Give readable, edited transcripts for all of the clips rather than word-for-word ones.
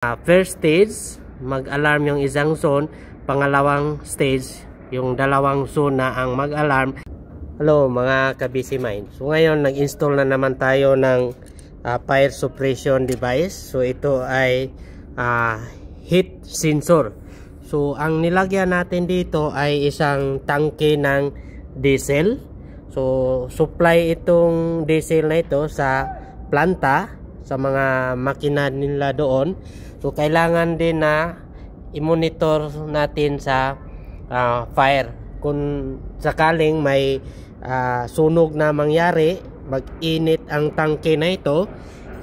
First stage, mag-alarm yung isang zone. Pangalawang stage, yung dalawang zone na ang mag-alarm. Hello mga ka-busy mind. So ngayon nag-install na naman tayo ng fire suppression device. So ito ay heat sensor. So ang nilagyan natin dito ay isang tangke ng diesel. So supply itong diesel na ito sa planta, sa mga makina nila doon. So kailangan din na i-monitor natin sa fire. Kung sakaling may sunog na mangyari, mag-init ang tangke na ito,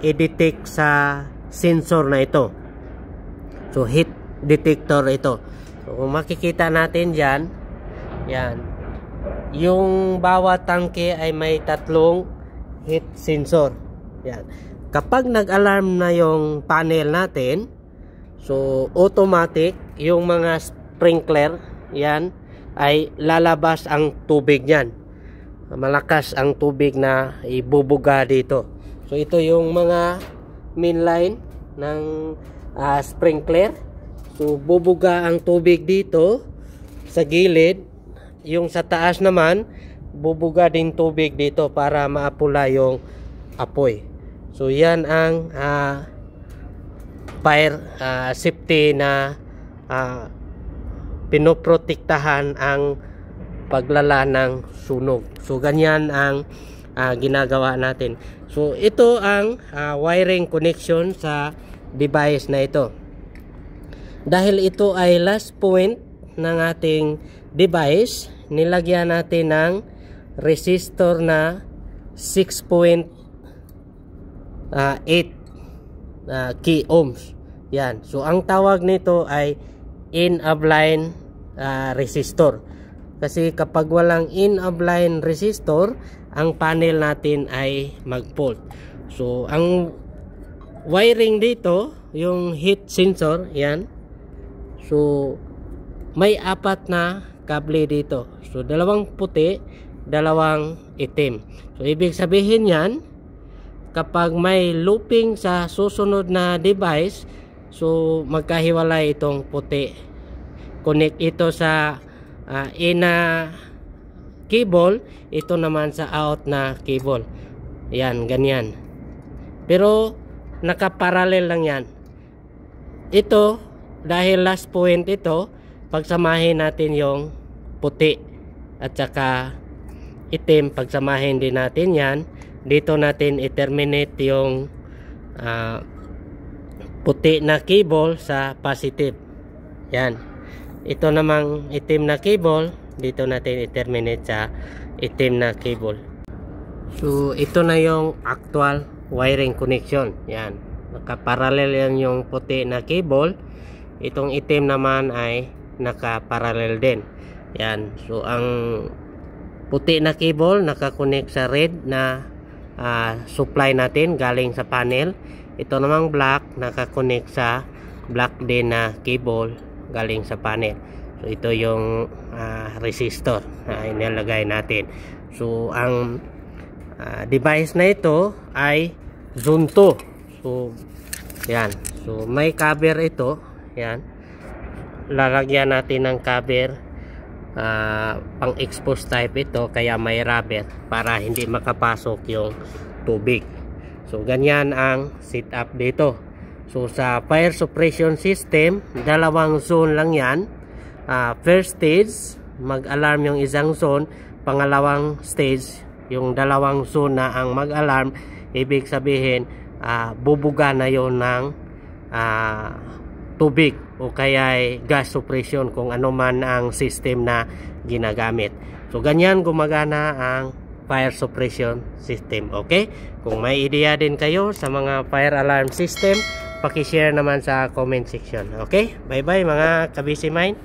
i-detect sa sensor na ito. So heat detector ito. So kung makikita natin dyan, yan, yung bawat tangke ay may tatlong heat sensor. Yan. Kapag nag-alarm na yung panel natin, so automatic yung mga sprinkler, yan, ay lalabas ang tubig niyan. Malakas ang tubig na ibubuga dito. So ito yung mga main line ng sprinkler. So bubuga ang tubig dito sa gilid. Yung sa taas naman, bubuga din tubig dito para maapula yung apoy. So yan ang fire safety na pinoprotektahan ang paglala ng sunog. So ganyan ang ginagawa natin. So ito ang wiring connection sa device na ito. Dahil ito ay last point ng ating device, nilagyan natin ng resistor na 6.8 key ohms. Yan. So ang tawag nito ay in-of-line resistor. Kasi kapag walang in-of-line resistor, ang panel natin ay mag-fault. So ang wiring dito, yung heat sensor, yan. So may apat na kable dito. So dalawang puti, dalawang itim. So ibig sabihin yan, kapag may looping sa susunod na device, so magkahiwalay itong puti. Connect ito sa in na cable, ito naman sa out na cable. Yan, ganyan. Pero nakaparallel lang yan. Ito, dahil last point ito, pagsamahin natin yung puti at saka itim, pagsamahin din natin yan. Dito natin i-terminate yung puti na cable sa positive. Yan. Ito namang itim na cable, dito natin i-terminate sa itim na cable. So ito na yung actual wiring connection. Yan. Nakaparallel yan yung puti na cable. Itong itim naman ay nakaparallel din. Yan. So ang puti na cable nakakonect sa red na supply natin galing sa panel. Ito namang black nakakonect sa black din na cable galing sa panel. So ito yung resistor na inilagay natin. So ang device na ito ay zone 2. So yan. So may cover ito. Yan. Lalagyan natin ng cover pang expose type ito, kaya may rubber para hindi makapasok yung tubig. So ganyan ang setup dito. So sa fire suppression system, dalawang zone lang yan. First stage, mag-alarm yung isang zone. Pangalawang stage, yung dalawang zone na ang mag-alarm. Ibig sabihin bubuga na yon ng tubig o kaya gas suppression, kung ano man ang system na ginagamit. So ganyan gumagana ang fire suppression system. Okay? Kung may ideya din kayo sa mga fire alarm system, paki-share naman sa comment section. Okay? Bye bye mga ka-busy mind.